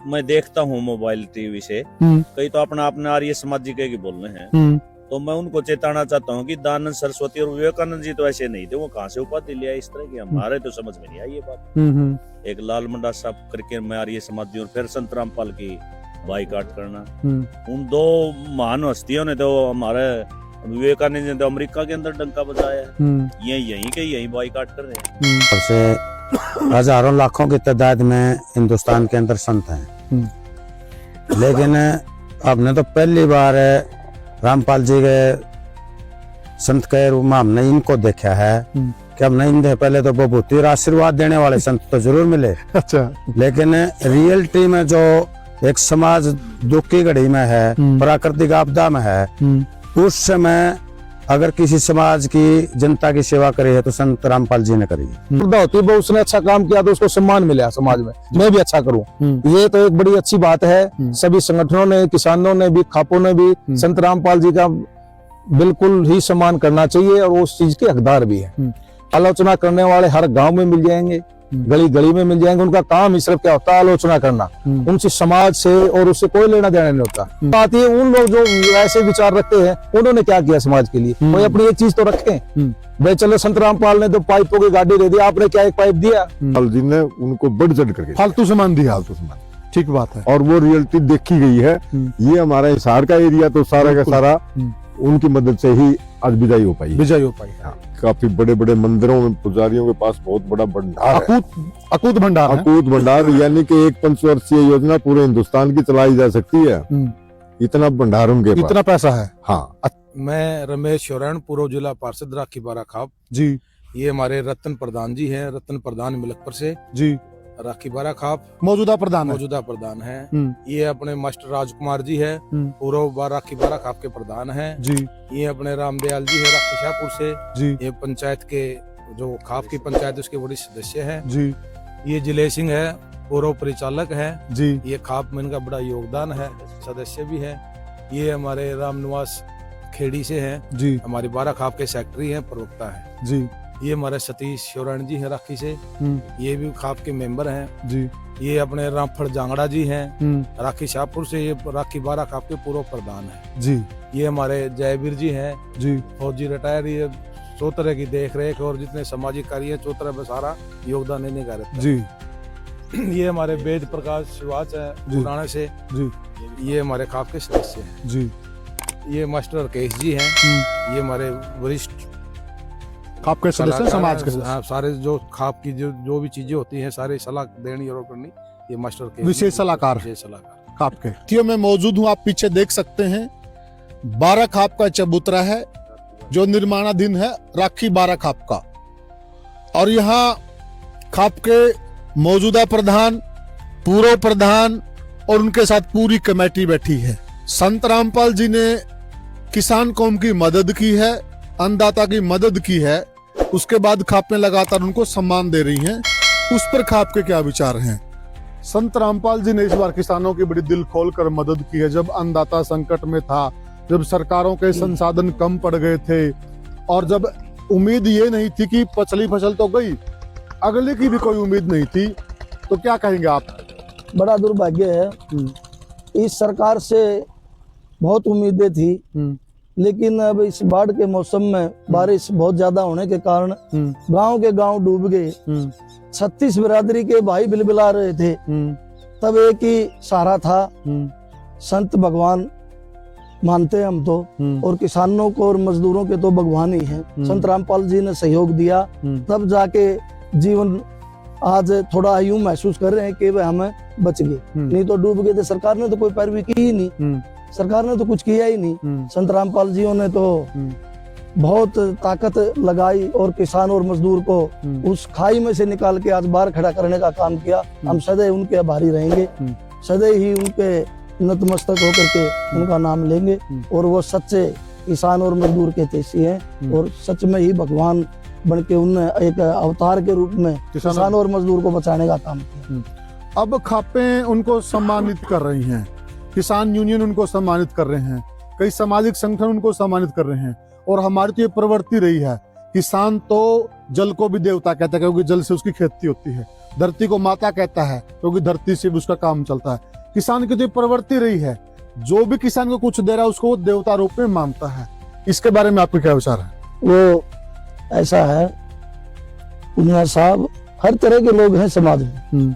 मैं देखता हूँ मोबाइल टीवी से, कई तो अपने आर्य समाजी के बोल रहे हैं, तो मैं उनको चेताना चाहता हूँ कि दानंद सरस्वती और विवेकानंद जी तो ऐसे नहीं थे, वो कहाँ से उपाधि लिया इस तरह की, हमारे तो समझ में नहीं आई ये बात। एक लाल मंडा साहब करके मैं आर्य समाजी, और फिर संत रामपाल की बाइकाट करना, उन दो महान हस्तियों ने तो हमारे विवेकानंद ने तो अमेरिका के अंदर डंका बजाया है, यहीं बाइकाट कर रहे हैं। हजारों लाखों की तादाद में हिंदुस्तान के अंदर संत हैं, लेकिन आपने तो पहली बार रामपाल जी के संत के रूप में हमने इनको देखा है कि हमने इनके पहले तो विभूति और आशीर्वाद देने वाले संत तो जरूर मिले, अच्छा, लेकिन रियलिटी में जो एक समाज दुख की घड़ी में है, प्राकृतिक आपदा में है, उस समय अगर किसी समाज की जनता की सेवा करी है तो संत रामपाल जी ने करी है। उसने अच्छा काम किया तो उसको सम्मान मिला समाज में, मैं भी अच्छा करूं, ये तो एक बड़ी अच्छी बात है। सभी संगठनों ने, किसानों ने भी, खापों ने भी संत रामपाल जी का बिल्कुल ही सम्मान करना चाहिए, और उस चीज के हकदार भी है। आलोचना करने वाले हर गांव में मिल जाएंगे, गली गली में मिल जाएंगे, उनका काम ही सिर्फ क्या होता है, आलोचना करना, उनसे समाज से और उससे कोई लेना देना नहीं होता। बात ये उन लोग जो ऐसे विचार रखते हैं, उन्होंने क्या किया समाज के लिए, कोई अपनी एक चीज तो रखें। भाई चलो संत रामपाल ने तो पाइपों की गाड़ी दे दी, आपने क्या एक पाइप दिया? जी ने उनको बढ़ चढ़ करके फालतू सामान दिया, फालतू सामान, ठीक बात है, और वो रियलिटी देखी गई है। ये हमारा हिसार का एरिया तो सारा का सारा उनकी मदद से ही आज विजयी हो पाई। हाँ। काफी बड़े बड़े मंदिरों में पुजारियों के पास बहुत बड़ा भंडार, अकूत भंडार, यानी कि एक 5 वर्षीय योजना पूरे हिंदुस्तान की चलाई जा सकती है, इतना भंडार उनके पास, इतना पैसा है। हाँ। मैं रमेश शोरण, पूर्व जिला पार्षद राखी बारा खाप जी। ये हमारे रतन प्रधान जी हैं, रतन प्रधान मिलकपुर से जी, राखी बारा खाप मौजूदा प्रधान है। ये अपने मास्टर राजकुमार जी है, पूर्व राखी बारा खाप के प्रधान है जी। ये अपने रामदयाल जी है राखी शाहपुर से जी। ये पंचायत के जो खाप की पंचायत उसके बड़ी सदस्य है जी। ये जिले सिंह है, पूर्व परिचालक है जी। ये खाप में इनका बड़ा योगदान है, सदस्य भी है। ये हमारे रामनिवास खेड़ी से है जी, हमारी बारा खाप के सेक्रेटरी है, प्रवक्ता है जी। ये हमारे सतीश शोरण जी है राखी से, ये भी खाप के मेंबर हैं जी। ये अपने रामफल जांगड़ा जी हैं राखी शाहपुर से, ये राखी बारा खाप के पूर्व प्रधान है जी। ये हमारे जयवीर जी हैं जी, फौजी रिटायर, ये चौतरे की देख रेख और जितने सामाजिक कार्य है चौतरे में सारा योगदान देने का रहता जी। ये हमारे वेद प्रकाश शिवाच है पुराने से जी, ये हमारे खाप के सदस्य हैं जी। ये मास्टर राकेश जी हैं, ये हमारे वरिष्ठ खाप के सदस्य, समाज के हाँ, सारे जो खाप की जो भी चीजें होती हैं सारे सलाह देनी और करनी, ये मास्टर के विशेष सलाहकार खाप के। मैं मौजूद हूँ, आप पीछे देख सकते हैं, बारा खाप का चबूतरा है जो निर्माणाधीन है, राखी बारा खाप का। और यहाँ खाप के मौजूदा प्रधान, पूर्व प्रधान और उनके साथ पूरी कमेटी बैठी है। संत रामपाल जी ने किसान कौम की मदद की है, अन्नदाता की मदद की है, उसके बाद खाप में लगातार उनको सम्मान दे रही हैं। उस पर खाप के क्या विचार हैं? संत रामपाल जी ने इस बार किसानों की बड़ी दिल खोलकर मदद की है। जब अन्नदाता संकट में था, जब सरकारों के संसाधन कम पड़ गए थे, और जब उम्मीद ये नहीं थी कि पिछली फसल तो गई, अगले की भी कोई उम्मीद नहीं थी, तो क्या कहेंगे आप? बड़ा दुर्भाग्य है, इस सरकार से बहुत उम्मीदें थी, लेकिन अब इस बाढ़ के मौसम में बारिश बहुत ज्यादा होने के कारण गांव के गांव डूब गए। 36 बिरादरी के भाई बिलबिला रहे थे, तब एक ही सहारा था, संत भगवान मानते हम तो, और किसानों को और मजदूरों के तो भगवान ही हैं। संत रामपाल जी ने सहयोग दिया, तब जाके जीवन आज थोड़ा यूं महसूस कर रहे हैं कि वह हमें बच गए, नहीं तो डूब गए थे। सरकार ने तो कोई पैरवी की ही नहीं, सरकार ने तो कुछ किया ही नहीं। संत रामपाल जी ने तो बहुत ताकत लगाई और किसान और मजदूर को उस खाई में से निकाल के आज बाहर खड़ा करने का काम किया। हम सदैव उनके आभारी रहेंगे, सदैव ही उनके नतमस्तक होकर के उनका नाम लेंगे, और वो सच्चे किसान और मजदूर के तेजी हैं, और सच में ही भगवान बन के उनने एक अवतार के रूप में किसान और मजदूर को बचाने का काम किया। अब खापें उनको सम्मानित कर रही हैं, किसान यूनियन उनको सम्मानित कर रहे हैं, कई सामाजिक संगठन उनको सम्मानित कर रहे हैं, और हमारी तो ये प्रवृत्ति रही है, किसान तो जल को भी देवता कहता है क्योंकि जल से उसकी खेती होती है। धरती को माता कहता है क्योंकि धरती से भी उसका काम चलता है। किसान की तो ये प्रवृत्ति रही है, जो भी किसान को कुछ दे रहा है उसको वो देवता रूप में मानता है। इसके बारे में आपके क्या विचार है? वो ऐसा है, पूनिया साहब हर तरह के लोग हैं समाज में,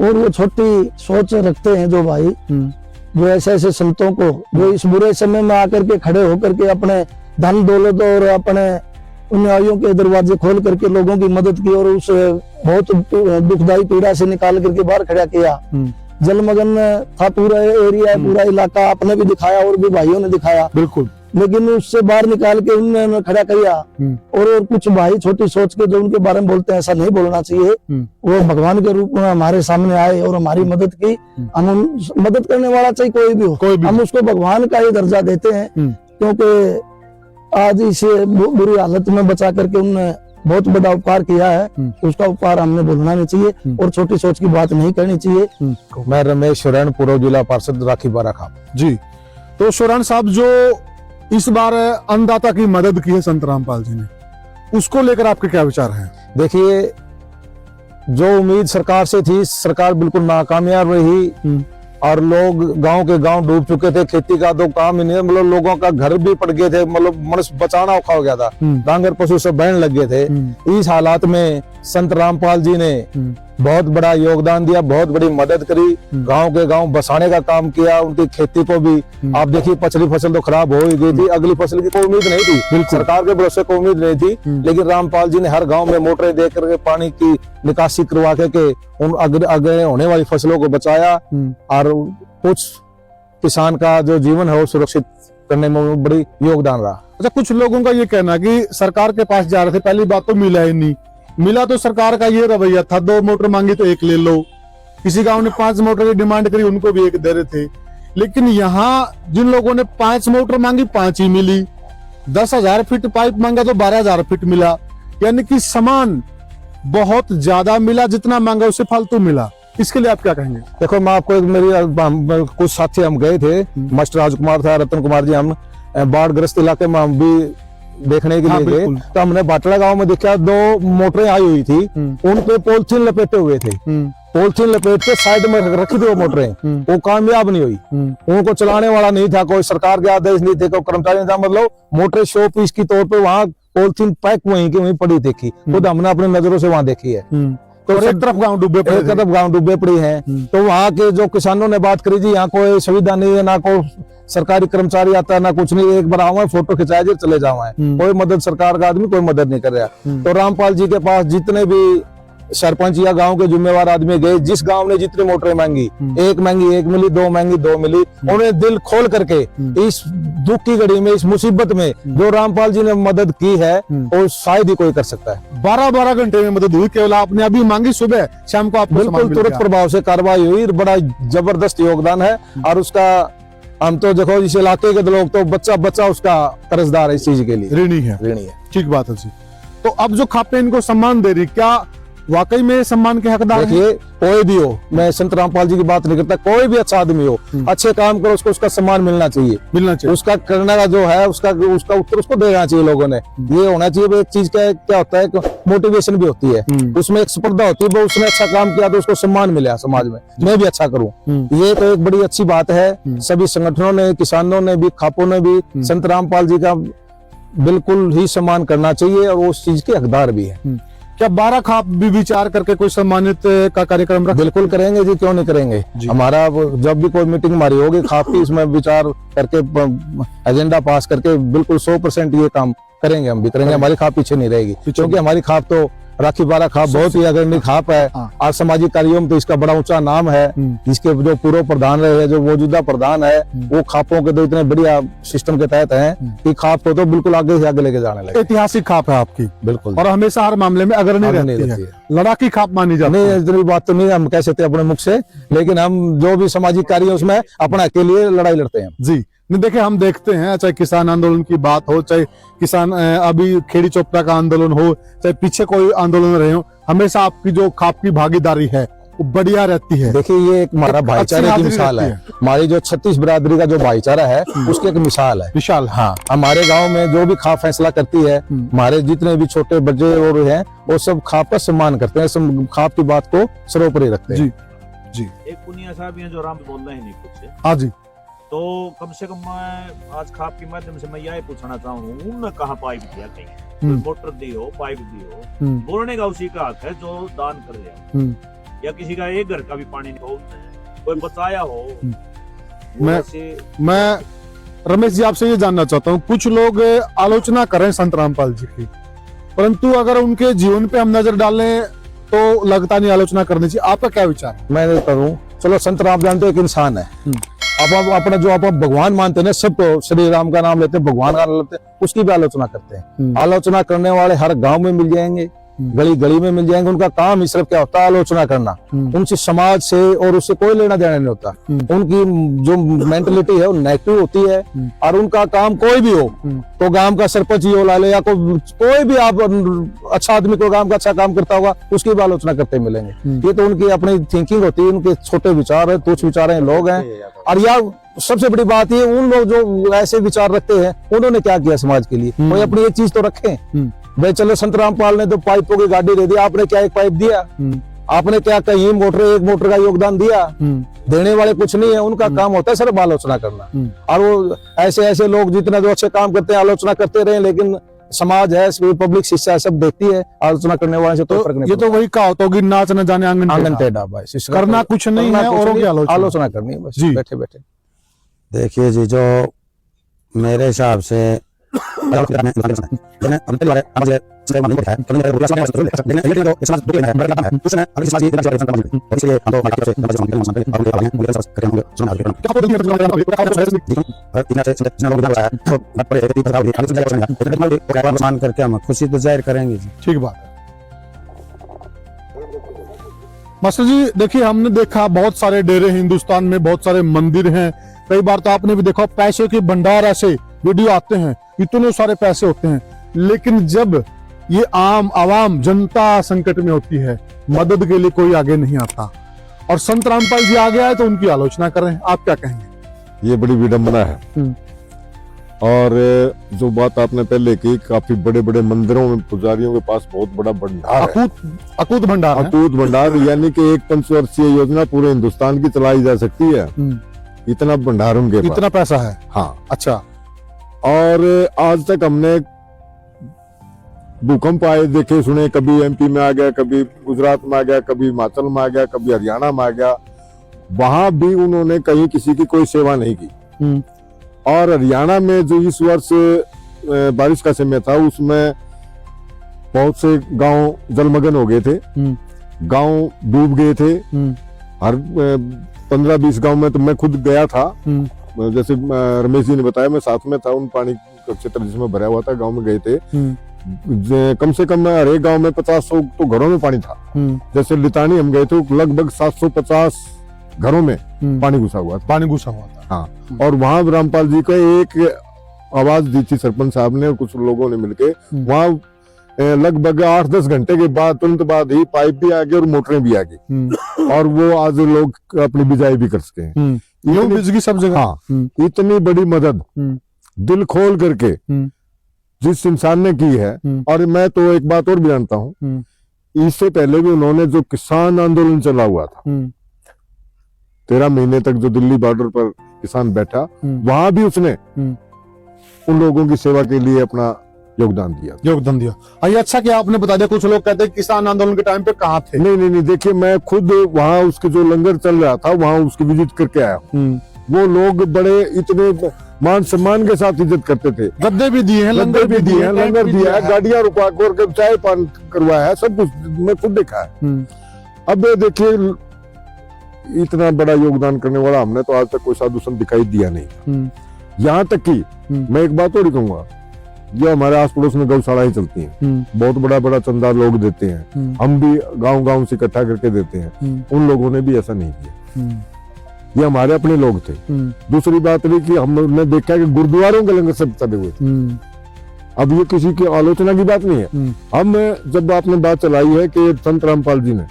और वो छोटी सोच रखते हैं जो भाई, जो ऐसे ऐसे संतों को जो इस बुरे समय में आकर के खड़े होकर के अपने धन दौलत और अपने अनुयायियों के दरवाजे खोल करके लोगों की मदद की और उस बहुत दुखदाई पीड़ा से निकाल करके बाहर खड़ा किया। जलमग्न था पूरा एरिया, पूरा इलाका, आपने भी दिखाया और भी भाइयों ने दिखाया, बिल्कुल। लेकिन उससे बाहर निकाल के उन्होंने खड़ा किया। और कुछ भाई छोटी सोच के जो उनके बारे में बोलते हैं, ऐसा नहीं बोलना चाहिए। वो भगवान के रूप में हमारे सामने आए और हमारी मदद की। हम मदद करने वाला चाहे कोई भी हो, हम उसको भगवान का ही दर्जा देते हैं, क्योंकि आज इसे बुरी हालत में बचा करके उन्होंने बहुत बड़ा उपकार किया है। उसका उपकार हमने भूलना नहीं चाहिए और छोटी सोच की बात नहीं करनी चाहिए। मैं रमेश शरण, पूर्व जिला पार्षद राखी बारा खाप जी। तो शरण साहब, जो इस बार अन्नदाता की मदद की है संत रामपाल जी ने, उसको लेकर आपके क्या विचार हैं? देखिए, जो उम्मीद सरकार से थी, सरकार बिल्कुल नाकामयाब रही और लोग गांव के गांव डूब चुके थे। खेती का तो काम ही नहीं, मतलब लोगों का घर भी पड़ गए थे, मतलब मनुष्य बचाना औखा हो गया था, डांगर पशु सब बहने लग गए थे। इस हालात में संत रामपाल जी ने बहुत बड़ा योगदान दिया, बहुत बड़ी मदद करी, गांव के गांव बसाने का काम किया। उनकी खेती को भी आप देखिए, पिछली फसल तो खराब हो ही गई थी, अगली फसल की कोई उम्मीद नहीं थी, सरकार के भरोसे कोई उम्मीद नहीं थी, लेकिन रामपाल जी ने हर गांव में मोटरें दे करके पानी की निकासी करवा के उन आगे होने वाली फसलों को बचाया और कुछ किसान का जो जीवन है वो सुरक्षित करने में बड़ी योगदान रहा। अच्छा, कुछ लोगों का ये कहना है कि सरकार के पास जा रहे थे, पहली बात तो मिला ही नहीं। मिला तो सरकार का ये रवैया था, 2 मोटर मांगी तो 1 ले लो। किसी गांव ने 5 मोटर की डिमांड करी, उनको भी 1 दे रहे थे। लेकिन यहाँ जिन लोगों ने 5 मोटर मांगी 5 ही मिली, 10,000 फीट पाइप मांगा तो 12,000 फीट मिला। यानी कि सामान बहुत ज्यादा मिला, जितना मांगा उससे फालतू मिला। इसके लिए आप क्या कहेंगे? देखो, मैं आपको कुछ साथी हम गए थे, मास्टर राजकुमार था, रतन कुमार जी, हम बाढ़ ग्रस्त इलाके में हम भी देखने के लिए गए। तो हमने बाटला गांव में देखा 2 मोटरें आई हुई थी, उन पे पॉलिथीन लपेटे हुए थे। पॉलिथीन लपेट के साइड में रखी थी वो मोटरें, वो कामयाब नहीं हुई। उनको चलाने वाला नहीं था, कोई सरकार के आदेश नहीं थे, कोई कर्मचारी नहीं था, मतलब मोटरें शो पीस की तौर पे वहाँ पॉलिथीन पैक वहीं की वहीं पड़ी देखी, खुद हमने अपनी नजरों से वहाँ देखी है। तो एक तरफ गांव डूबे पड़े, एक तरफ गांव डूबे पड़ी है। तो वहाँ के जो किसानों ने बात करी, जी यहाँ कोई सुविधा नहीं है, ना कोई सरकारी कर्मचारी आता है, ना कुछ नहीं, एक बार आवा फोटो खिंचाया जी चले जावा है, कोई मदद सरकार का आदमी कोई मदद नहीं कर रहा। तो रामपाल जी के पास जितने भी सरपंच या गांव के जिम्मेवार आदमी गए, जिस गांव ने जितनी मोटरें मांगी, 1 मांगी 1 मिली, 2 मांगी 2 मिली। उन्हें दिल खोल करके इस दुख की घड़ी में, इस मुसीबत में जो रामपाल जी ने मदद की है वो शायद ही कोई कर सकता है। 12-12 घंटे में मदद हुई, केवल आपने अभी मांगी, सुबह शाम को आपको बिल्कुल तुरंत प्रभाव से कार्रवाई हुई, बड़ा जबरदस्त योगदान है। और उसका हम तो देखो, इस इलाके के लोग तो बच्चा उसका कर्जदार है, इस चीज के लिए ऋणी है। ठीक बात है जी। तो अब जो खापें इनको सम्मान दे रही, क्या वाकई में सम्मान के हकदार हैं? देखिए, कोई भी हो, मैं संत रामपाल जी की बात नहीं करता, कोई भी अच्छा आदमी हो, अच्छे काम करो, उसको उसका सम्मान मिलना चाहिए। उसका करने का जो है उसका उत्तर उसको देना चाहिए। लोगों ने ये होना चाहिए, एक चीज क्या होता है, मोटिवेशन भी होती है, उसमें एक स्पर्धा होती है, उसने अच्छा काम किया तो उसको सम्मान मिला समाज में, मैं भी अच्छा करूँ। ये तो एक बड़ी अच्छी बात है। सभी संगठनों ने, किसानों ने भी, खापों ने भी संत रामपाल जी का बिल्कुल ही सम्मान करना चाहिए और वो उस चीज के हकदार भी है। क्या 12 खाप भी विचार करके कोई सम्मानित का कार्यक्रम रख? बिल्कुल करेंगे जी, क्यों नहीं करेंगे। हमारा जब भी कोई मीटिंग हमारी होगी खाप की, इसमें विचार करके एजेंडा पास करके बिल्कुल 100% ये काम करेंगे, हम भी करेंगे। हमारी खाप पीछे नहीं रहेगी, क्योंकि हमारी खाप तो राखी बारा खाप बहुत ही अग्रणी खाप है। आज सामाजिक कार्यों में तो इसका बड़ा ऊंचा नाम है। इसके जो पूर्व प्रधान रहे हैं, जो मौजूदा प्रधान है, वो खापों के तो इतने बढ़िया सिस्टम के तहत हैं कि खाप को तो बिल्कुल आगे से आगे लेके जाने लगे। ऐतिहासिक खाप है आपकी, बिल्कुल, और हमेशा हर मामले में अग्रणी रहती है, लड़ाकी खाप मानी जाती है। नहीं, इतनी बात तो नहीं हम कह सकते अपने मुख से, लेकिन हम जो भी सामाजिक कार्य उसमें अपना के लिए लड़ाई लड़ते हैं जी। नहीं, देखिए, हम देखते हैं, चाहे किसान आंदोलन की बात हो, चाहे किसान अभी खेड़ी चोपड़ा का आंदोलन हो, चाहे पीछे कोई आंदोलन रहे हो, हमेशा आपकी जो खाप की भागीदारी है वो बढ़िया रहती है। देखिए, ये एक हमारा भाईचारे की मिसाल है। हमारी जो 36 बिरादरी का जो भाईचारा है उसकी एक मिसाल है। विशाल। हाँ, हमारे गांव में जो भी खाप फैसला करती है, हमारे जितने भी छोटे बच्चे और हैं वो सब खाप का सम्मान करते हैं, सब खाप की बात को सर्वोपरि रखते हैं। जी। एक पुनिया साहब ये जो राम बोल रहे हैं नहीं कुछ, हाँ जी। तो कम से कम मैं आज खाप के माध्यम से मैं यही पूछना चाहूँ, उन्होंने कहा पाइप दिया कहीं, कोई मोटर दी हो, पाइप दी हो, बोलने का उसी का हक है जो दान कर रहे हो, या किसी का एक घर का भी पानी नहीं हो, कोई बचाया हो। मैं रमेश जी आपसे ये जानना चाहता हूँ, कुछ लोग आलोचना करें संत रामपाल जी की, परंतु अगर उनके जीवन पे हम नजर डालें तो लगता नहीं आलोचना करनी चाहिए। आपका क्या विचार है? मैं देता हूँ, चलो संत रामपाल तो एक इंसान है, आप अपना जो आप भगवान मानते हैं ना, सब तो श्री राम का नाम लेते हैं, भगवान का नाम लेते हैं, उसकी भी आलोचना करते हैं। आलोचना करने वाले हर गांव में मिल जाएंगे, गली गली में मिल जाएंगे। उनका काम ही सिर्फ क्या होता है? आलोचना करना। उनसे समाज से और उससे कोई लेना देना नहीं होता। उनकी जो मेंटलिटी है वो नेगेटिव होती है, और उनका काम कोई भी हो, तो गांव का सरपंच ही हो ला ले, या कोई भी आप अच्छा आदमी को गांव का अच्छा काम करता होगा उसकी भी आलोचना करते मिलेंगे। ये तो उनकी अपनी थिंकिंग होती है, उनके छोटे विचार है, तुच्छ विचार है लोग हैं। और यार सबसे बड़ी बात ये, उन लोग जो ऐसे विचार रखते हैं उन्होंने क्या किया समाज के लिए? कोई अपनी एक चीज तो रखें भाई। चलो संत रामपाल ने तो पाइपों की गाड़ी दे दी, आपने क्या एक पाइप दिया? आपने क्या कहीं मोटर, एक मोटर का योगदान दिया? देने वाले कुछ नहीं है, उनका काम होता है सिर्फ आलोचना करना। और वो ऐसे लोग जितने जो अच्छे काम करते हैं आलोचना करते रहे, लेकिन समाज है, पब्लिक शिक्षा है, सब देखती है, आलोचना करने वाले से तो फर्क नहीं। ये तो वही कहावत होगी, नाच न जाने आंगन टेढ़ा। भाई करना कुछ नहीं है, औरों की आलोचना करनी है बस बैठे बैठे। देखिए जी, जो मेरे हिसाब से मान करके हम खुशी तो जाहिर करेंगे जी। ठीक बात है मास्टर जी। देखिए, हमने देखा बहुत सारे डेरे हिंदुस्तान में, बहुत सारे मंदिर हैं, कई बार तो आपने भी देखा पैसे के भंडार ऐसे वीडियो आते हैं, इतने सारे पैसे होते हैं, लेकिन जब ये आम आवाम जनता संकट में होती है, मदद के लिए कोई आगे नहीं आता, और संत रामपाल जी आगे आए तो उनकी आलोचना कर रहे हैं। आप क्या कहेंगे? ये बड़ी विडंबना है। और जो बात आपने पहले की, काफी बड़े बड़े मंदिरों में पुजारियों के पास बहुत बड़ा भंडार है, अकूत भंडार, अकूत भंडार, यानी कि एक 5 वर्षीय योजना पूरे हिंदुस्तान की चलाई जा सकती है, इतना भंडार उनके पास, इतना पैसा है। हाँ। अच्छा। और आज तक हमने भूकंप आए देखे सुने, कभी एमपी में आ गया, कभी गुजरात में आ गया, कभी हिमाचल में आ गया, कभी हरियाणा में आ गया, वहां भी उन्होंने कहीं किसी की कोई सेवा नहीं की। और हरियाणा में जो इस वर्ष बारिश का समय था, उसमें बहुत से गांव जलमग्न हो गए थे, गांव डूब गए थे। हर 15-20 गांव में तो मैं खुद गया था, जैसे रमेश जी ने बताया, मैं साथ में था, उन पानी का क्षेत्र जिसमें भरा हुआ था गांव में गए थे। कम से कम हर एक गांव में 50-100 तो घरों में पानी था। जैसे लितानी हम गए थे, लगभग 750 घरों में पानी घुसा हुआ था। हाँ। और वहां रामपाल जी को एक आवाज दी थी सरपंच साहब ने और कुछ लोगों ने मिलके, वहां लगभग 8-10 घंटे के बाद, तुरंत बाद ही पाइप भी आ गई और मोटरें भी आ गई, और वो आज लोग अपनी बिजाई भी कर सके हैं। बिजली सब जगह। हाँ, इतनी बड़ी मदद दिल खोल करके जिस इंसान ने की है। और मैं तो एक बात और भी जानता हूँ, इससे पहले भी उन्होंने जो किसान आंदोलन चला हुआ था, 13 महीने तक जो दिल्ली बॉर्डर पर किसान बैठा, वहां भी उसने उन लोगों की सेवा के लिए अपना योगदान दिया। ये अच्छा क्या आपने बता दिया। कुछ लोग कहते हैं किसान आंदोलन के टाइम पे कहाँ थे? नहीं, देखिए, मैं खुद वहां उसके जो लंगर चल रहा था, वहां उसकी विजिट करके आया। वो लोग बड़े इतने मान सम्मान के साथ इज्जत करते थे। गद्दे भी दिए हैं, लंगर भी दिए हैं, लंगर दिया है, गाड़ियां रुका कर चाय पान करवाया है, सब कुछ मैं खुद देखा है। अब देखिए, इतना बड़ा योगदान करने वाला हमने तो आज तक कोई साधु संत दिखाई दिया नहीं। यहाँ तक कि मैं एक बात और ही कहूंगा, जो हमारे आस पड़ोस में गौशालाएं चलती हैं, बहुत बड़ा चंदा लोग देते हैं, हम भी गांव से इकट्ठा करके देते हैं, उन लोगों ने भी ऐसा नहीं किया। ये हमारे अपने लोग थे। दूसरी बात ये कि हमने देखा कि गुरुद्वारों के लंगर सब चले हुए थे। अब ये किसी की आलोचना की बात नहीं है। हम जब आपने बात चलाई है कि संत रामपाल जी ने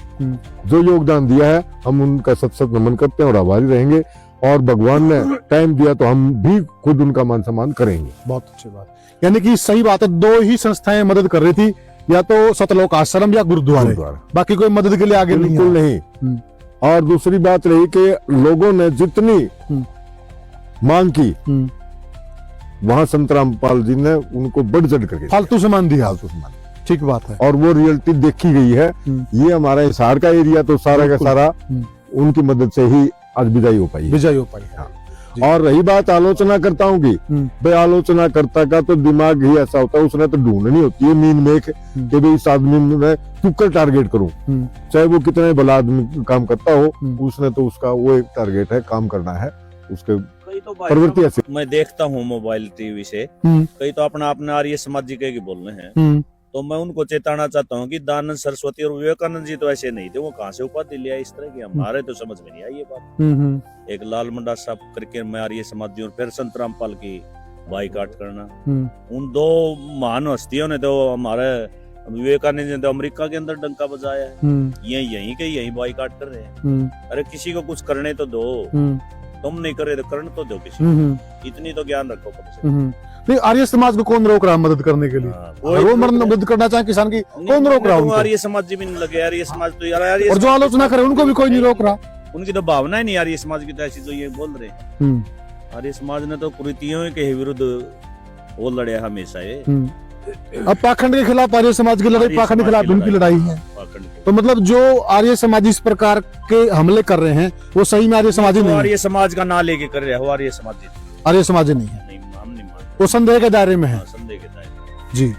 जो योगदान दिया है, हम उनका सत नमन करते हैं और आभारी रहेंगे। और भगवान ने टाइम दिया तो हम भी खुद उनका मान सम्मान करेंगे। बहुत अच्छी बात, यानी कि सही बात है, दो ही संस्थाएं मदद कर रही थी, या तो सतलोक आश्रम या गुरुद्वारे, बाकी कोई मदद के लिए आगे नहीं बिल्कुल आया। नहीं। और दूसरी बात रही कि लोगों ने जितनी मांग की वहां संत रामपाल जी ने उनको बढ़ चढ़ करके फालतू सामान दिया, ठीक बात है। और वो रियलिटी देखी गई है। ये हमारा हिसार का एरिया तो सारा का सारा उनकी मदद से ही आज विजयी हो पाई, विजयी हो पाई। हाँ। और रही बात आलोचनाकर्ताओं की, भाई आलोचनाकर्ता का तो दिमाग ही ऐसा होता है, उसने तो ढूंढनी होती है मीन मेख कि भाई इस आदमी में क्यों कर टारगेट करूं, चाहे वो कितने भला आदमी काम करता हो, उसने तो उसका वो एक टारगेट है, काम करना है, उसके कई तो प्रवृत्ति ऐसी। मैं देखता हूँ मोबाइल टीवी से, कई तो अपना आर्य समाज जी के बोल रहे हैं, तो मैं उनको चेताना चाहता हूँ कि दयानंद सरस्वती और विवेकानंद जी तो ऐसे नहीं थे, वो कहाँ से उपाधि लिया इस तरह की, हमारे तो समझ में नहीं आई ये बात। एक लाल मंडा साहब करके मैं आर्य समाज जी और फिर संत रामपाल की बाइकाट करना, उन दो महान हस्तियों ने तो हमारे विवेकानंद ने तो अमेरिका के अंदर डंका बजाया है, यही के यही बाइकाट कर रहे हैं। अरे किसी को कुछ करने तो दो, तुम नहीं करे तो करने तो दो किसी को, इतनी तो ज्ञान रखो कम से कम। नहीं, आर्य समाज को कौन रोक रहा है मदद करने के लिए? वो मदद करना चाहे किसान की, कौन रोक रहा है उनको? आर्य समाज जी भी नहीं लगे, आर्य समाज तो यार आर्य, और जो आलोचना करे उनको भी कोई नहीं रोक रहा। उनकी तो भावना ही नहीं आर्य समाज की, तो ऐसी जो ये बोल रहे हैं। आर्य समाज ने तो कुरीतियों के विरुद्ध वो लड़े हमेशा ये। अब पाखंड के खिलाफ आर्य समाज की लड़ाई, पाखंड के खिलाफ उनकी लड़ाई है। तो मतलब जो आर्य समाज इस प्रकार के हमले कर रहे हैं वो सही में आर्य समाजी नहीं है। आर्य समाज का ना लेके कर रहे हो, आर्य समाज आर्य समाजी नहीं है, नहीं, हम नहीं मानते, वो संदेह के दायरे में है। संदेह के दायरे में। जी।